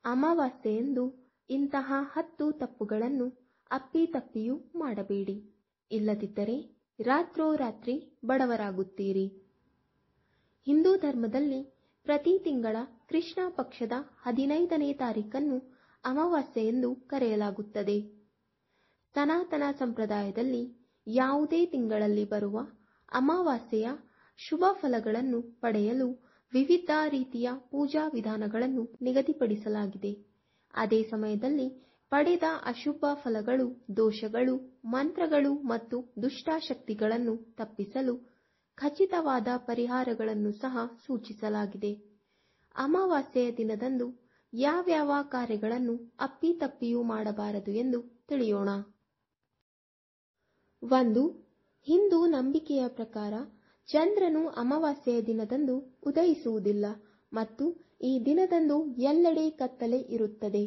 ಅಮಾವಾಸ್ಯೆಯಂದು ಇಂತಹ 10 ತಪ್ಪುಗಳನ್ನು ಅಪ್ಪಿತಪ್ಪಿಯೂ ಮಾಡಬೇಡಿ. ಇಲ್ಲದಿದ್ದರೆ ರಾತ್ರೋರಾತ್ರಿ ಬಡವರಾಗುತ್ತೀರಿ. ಹಿಂದೂ ಧರ್ಮದಲ್ಲಿ ಪ್ರತಿ ತಿಂಗಳ ಕೃಷ್ಣ ಪಕ್ಷದ 15ನೇ ತಾರೀಖನ್ನು ಅಮಾವಾಸ್ಯೆ ಎಂದು ಕರೆಯಲಾಗುತ್ತದೆ. ಸನಾತನ ಸಂಪ್ರದಾಯದಲ್ಲಿ ಯಾವುದೇ ತಿಂಗಳಲ್ಲಿ ಬರುವ ಅಮಾವಾಸ್ಯೆಯ ಶುಭ ಫಲಗಳನ್ನು ಪಡೆಯಲು ವಿವಿಧ ರೀತಿಯ ಪೂಜಾ ವಿಧಾನಗಳನ್ನು ನಿಗದಿಪಡಿಸಲಾಗಿದೆ. ಅದೇ ಸಮಯದಲ್ಲಿ ಪಡೆದ ಅಶುಭ ಫಲಗಳು, ದೋಷಗಳು, ಮಂತ್ರಗಳು ಮತ್ತು ದುಷ್ಟಶಕ್ತಿಗಳನ್ನು ತಪ್ಪಿಸಲು ಖಚಿತವಾದ ಪರಿಹಾರಗಳನ್ನು ಸಹ ಸೂಚಿಸಲಾಗಿದೆ. ಅಮಾವಾಸ್ಯೆಯ ದಿನದಂದು ಯಾವ್ಯಾವ ಕಾರ್ಯಗಳನ್ನು ಅಪ್ಪಿತಪ್ಪಿಯೂ ಮಾಡಬಾರದು ಎಂದು ತಿಳಿಯೋಣ. 1. ಹಿಂದೂ ನಂಬಿಕೆಯ ಪ್ರಕಾರ ಚಂದ್ರನು ಅಮಾವಾಸ್ಯೆಯ ದಿನದಂದು ಉದಯಿಸುವುದಿಲ್ಲ ಮತ್ತು ಈ ದಿನದಂದು ಎಲ್ಲೆಡೆ ಕತ್ತಲೆ ಇರುತ್ತದೆ.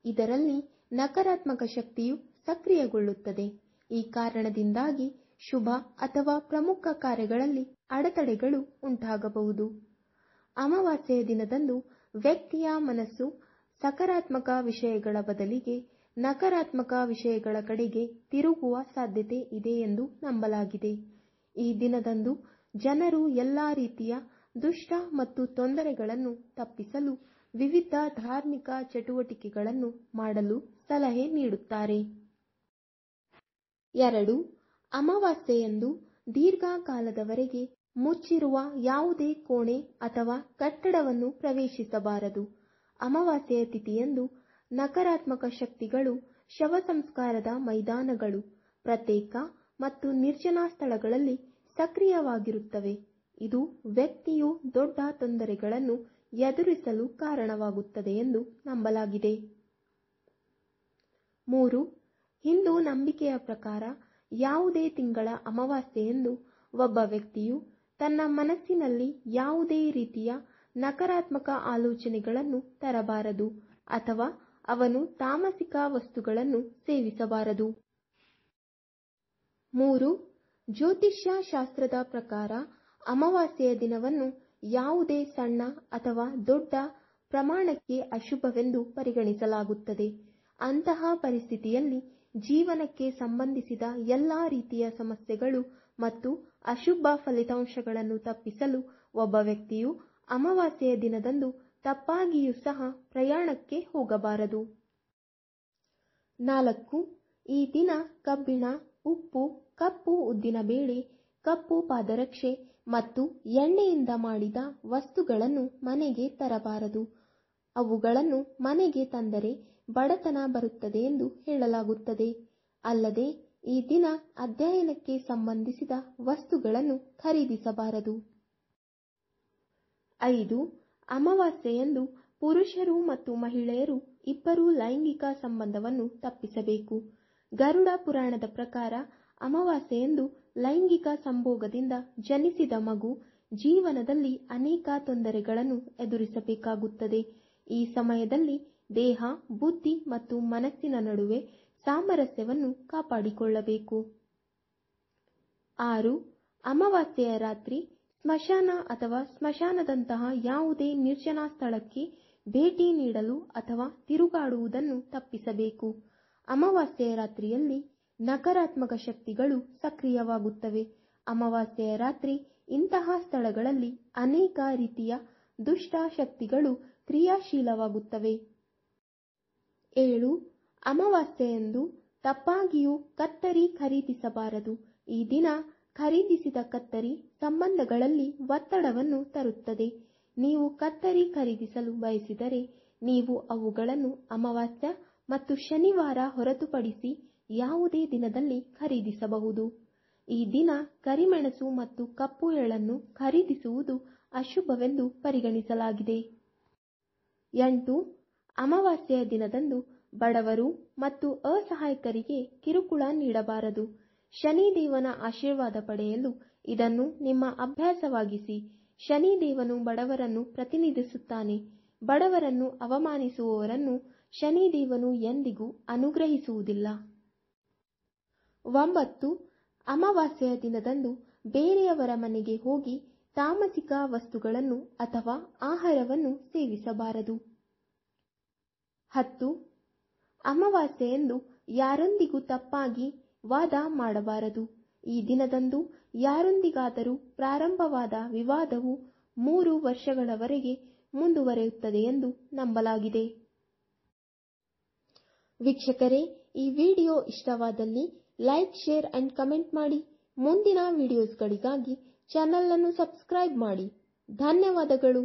ಇದರಲ್ಲಿ ನಕಾರಾತ್ಮಕ ಶಕ್ತಿಯು ಸಕ್ರಿಯಗೊಳ್ಳುತ್ತದೆ. ಈ ಕಾರಣದಿಂದಾಗಿ ಶುಭ ಅಥವಾ ಪ್ರಮುಖ ಕಾರ್ಯಗಳಲ್ಲಿ ಅಡೆತಡೆಗಳು ಉಂಟಾಗಬಹುದು. ಅಮಾವಾಸ್ಯೆಯ ದಿನದಂದು ವ್ಯಕ್ತಿಯ ಮನಸ್ಸು ಸಕಾರಾತ್ಮಕ ವಿಷಯಗಳ ಬದಲಿಗೆ ನಕಾರಾತ್ಮಕ ವಿಷಯಗಳ ಕಡೆಗೆ ತಿರುಗುವ ಸಾಧ್ಯತೆ ಇದೆ ಎಂದು ನಂಬಲಾಗಿದೆ. ಈ ದಿನದಂದು ಜನರು ಎಲ್ಲಾ ರೀತಿಯ ದುಷ್ಟ ಮತ್ತು ತೊಂದರೆಗಳನ್ನು ತಪ್ಪಿಸಲು ವಿವಿಧ ಧಾರ್ಮಿಕ ಚಟುವಟಿಕೆಗಳನ್ನು ಮಾಡಲು ಸಲಹೆ ನೀಡುತ್ತಾರೆ. 2. ಅಮಾವಾಸ್ಯೆಯಂದು ದೀರ್ಘಕಾಲದವರೆಗೆ ಮುಚ್ಚಿರುವ ಯಾವುದೇ ಕೋಣೆ ಅಥವಾ ಕಟ್ಟಡವನ್ನು ಪ್ರವೇಶಿಸಬಾರದು. ಅಮಾವಾಸ್ಯೆಯ ತಿಥಿಯಂದು ನಕಾರಾತ್ಮಕ ಶಕ್ತಿಗಳು ಶವಸಂಸ್ಕಾರದ ಮೈದಾನಗಳು, ಪ್ರತ್ಯೇಕ ಮತ್ತು ನಿರ್ಜನ ಸ್ಥಳಗಳಲ್ಲಿ ಸಕ್ರಿಯವಾಗಿರುತ್ತವೆ. ಇದು ವ್ಯಕ್ತಿಯು ದೊಡ್ಡ ತೊಂದರೆಗಳನ್ನು ಎದುರಿಸಲು ಕಾರಣವಾಗುತ್ತದೆ ಎಂದು ನಂಬಲಾಗಿದೆ. 3. ಹಿಂದೂ ನಂಬಿಕೆಯ ಪ್ರಕಾರ ಯಾವುದೇ ತಿಂಗಳ ಅಮಾವಾಸ್ಯೆಯಂದು ಒಬ್ಬ ವ್ಯಕ್ತಿಯು ತನ್ನ ಮನಸ್ಸಿನಲ್ಲಿ ಯಾವುದೇ ರೀತಿಯ ನಕಾರಾತ್ಮಕ ಆಲೋಚನೆಗಳನ್ನು ತರಬಾರದು ಅಥವಾ ಅವನು ತಾಮಸಿಕ ವಸ್ತುಗಳನ್ನು ಸೇವಿಸಬಾರದು. 3. ಜ್ಯೋತಿಷ್ಯ ಶಾಸ್ತ್ರದ ಪ್ರಕಾರ ಅಮಾವಾಸ್ಯೆಯ ದಿನವನ್ನು ಯಾವುದೇ ಸಣ್ಣ ಅಥವಾ ದೊಡ್ಡ ಪ್ರಮಾಣಕ್ಕೆ ಅಶುಭವೆಂದು ಪರಿಗಣಿಸಲಾಗುತ್ತದೆ. ಅಂತಹ ಪರಿಸ್ಥಿತಿಯಲ್ಲಿ ಜೀವನಕ್ಕೆ ಸಂಬಂಧಿಸಿದ ಎಲ್ಲಾ ರೀತಿಯ ಸಮಸ್ಯೆಗಳು ಮತ್ತು ಅಶುಭ ಫಲಿತಾಂಶಗಳನ್ನು ತಪ್ಪಿಸಲು ಒಬ್ಬ ವ್ಯಕ್ತಿಯು ಅಮಾವಾಸ್ಯೆಯ ದಿನದಂದು ತಪ್ಪಾಗಿಯೂ ಸಹ ಪ್ರಯಾಣಕ್ಕೆ ಹೋಗಬಾರದು. 4. ಈ ದಿನ ಕಬ್ಬಿಣ, ಉಪ್ಪು, ಕಪ್ಪು ಉದ್ದಿನಬೇಳೆ, ಕಪ್ಪು ಪಾದರಕ್ಷೆ ಮತ್ತು ಎಣ್ಣೆಯಿಂದ ಮಾಡಿದ ವಸ್ತುಗಳನ್ನು ಮನೆಗೆ ತರಬಾರದು. ಅವುಗಳನ್ನು ಮನೆಗೆ ತಂದರೆ ಬಡತನ ಬರುತ್ತದೆ ಎಂದು ಹೇಳಲಾಗುತ್ತದೆ. ಅಲ್ಲದೆ ಈ ದಿನ ಅಧ್ಯಯನಕ್ಕೆ ಸಂಬಂಧಿಸಿದ ವಸ್ತುಗಳನ್ನು ಖರೀದಿಸಬಾರದು. 5. ಅಮಾವಾಸ್ಯೆಯಂದು ಪುರುಷರು ಮತ್ತು ಮಹಿಳೆಯರು ಇಬ್ಬರೂ ಲೈಂಗಿಕ ಸಂಬಂಧವನ್ನು ತಪ್ಪಿಸಬೇಕು. ಗರುಡ ಪುರಾಣದ ಪ್ರಕಾರ ಅಮಾವಾಸ್ಯೆಯಂದು ಲೈಂಗಿಕ ಸಂಭೋಗದಿಂದ ಜನಿಸಿದ ಮಗು ಜೀವನದಲ್ಲಿ ಅನೇಕ ತೊಂದರೆಗಳನ್ನು ಎದುರಿಸಬೇಕಾಗುತ್ತದೆ. ಈ ಸಮಯದಲ್ಲಿ ದೇಹ, ಬುದ್ಧಿ ಮತ್ತು ಮನಸ್ಸಿನ ನಡುವೆ ಸಾಮರಸ್ಯವನ್ನು ಕಾಪಾಡಿಕೊಳ್ಳಬೇಕು. 6. ಅಮಾವಾಸ್ಯೆಯ ರಾತ್ರಿ ಸ್ಮಶಾನ ಅಥವಾ ಸ್ಮಶಾನದಂತಹ ಯಾವುದೇ ನಿರ್ಜನ ಸ್ಥಳಕ್ಕೆ ಭೇಟಿ ನೀಡಲು ಅಥವಾ ತಿರುಗಾಡುವುದನ್ನು ತಪ್ಪಿಸಬೇಕು. ಅಮಾವಾಸ್ಯೆಯ ರಾತ್ರಿಯಲ್ಲಿ ನಕಾರಾತ್ಮಕ ಶಕ್ತಿಗಳು ಸಕ್ರಿಯವಾಗುತ್ತವೆ. ಅಮಾವಾಸ್ಯೆಯ ರಾತ್ರಿ ಇಂತಹ ಸ್ಥಳಗಳಲ್ಲಿ ಅನೇಕ ರೀತಿಯ ದುಷ್ಟ ಶಕ್ತಿಗಳು ಕ್ರಿಯಾಶೀಲವಾಗುತ್ತವೆ. 7. ಅಮಾವಾಸ್ಯೆಯಂದು ತಪ್ಪಾಗಿಯೂ ಕತ್ತರಿ ಖರೀದಿಸಬಾರದು. ಈ ದಿನ ಖರೀದಿಸಿದ ಕತ್ತರಿ ಸಂಬಂಧಗಳಲ್ಲಿ ಒತ್ತಡವನ್ನು ತರುತ್ತದೆ. ನೀವು ಕತ್ತರಿ ಖರೀದಿಸಲು ಬಯಸಿದರೆ ನೀವು ಅವುಗಳನ್ನು ಅಮಾವಾಸ್ಯೆ ಮತ್ತು ಶನಿವಾರ ಹೊರತುಪಡಿಸಿ ಯಾವುದೇ ದಿನದಲ್ಲಿ ಖರೀದಿಸಬಹುದು. ಈ ದಿನ ಕರಿಮೆಣಸು ಮತ್ತು ಕಪ್ಪು ಎಳ್ಳನ್ನು ಖರೀದಿಸುವುದು ಅಶುಭವೆಂದು ಪರಿಗಣಿಸಲಾಗಿದೆ. 8. ಅಮಾವಾಸ್ಯೆಯ ದಿನದಂದು ಬಡವರು ಮತ್ತು ಅಸಹಾಯಕರಿಗೆ ಕಿರುಕುಳ ನೀಡಬಾರದು. ಶನಿದೇವನ ಆಶೀರ್ವಾದ ಪಡೆಯಲು ಇದನ್ನು ನಿಮ್ಮ ಅಭ್ಯಾಸವಾಗಿಸಿ. ಶನಿದೇವನು ಬಡವರನ್ನು ಪ್ರತಿನಿಧಿಸುತ್ತಾನೆ. ಬಡವರನ್ನು ಅವಮಾನಿಸುವವರನ್ನು ಶನಿದೇವನು ಎಂದಿಗೂ ಅನುಗ್ರಹಿಸುವುದಿಲ್ಲ. 9. ಅಮಾವಾಸ್ಯೆಯ ದಿನದಂದು ಬೇರೆಯವರ ಮನೆಗೆ ಹೋಗಿ ತಾಮಸಿಕ ವಸ್ತುಗಳನ್ನು ಅಥವಾ ಆಹಾರವನ್ನು ಸೇವಿಸಬಾರದು. 10. ಅಮಾವಾಸ್ಯೆಯಂದು ಯಾರೊಂದಿಗೂ ತಪ್ಪಾಗಿ ವಾದ ಮಾಡಬಾರದು. ಈ ದಿನದಂದು ಯಾರೊಂದಿಗಾದರೂ ಪ್ರಾರಂಭವಾದ ವಿವಾದವು 3 ವರ್ಷಗಳವರೆಗೆ ಮುಂದುವರಿಯುತ್ತದೆ ಎಂದು ನಂಬಲಾಗಿದೆ. ವೀಕ್ಷಕರೇ, ಈ ವಿಡಿಯೋ ಇಷ್ಟವಾದಲ್ಲಿ ಲೈಕ್, ಶೇರ್ ಅಂಡ್ ಕಮೆಂಟ್ ಮಾಡಿ. ಮುಂದಿನ ವಿಡಿಯೋಸ್ಗಳಿಗಾಗಿ ಚಾನಲ್ ಅನ್ನು ಸಬ್ಸ್ಕ್ರೈಬ್ ಮಾಡಿ. ಧನ್ಯವಾದಗಳು.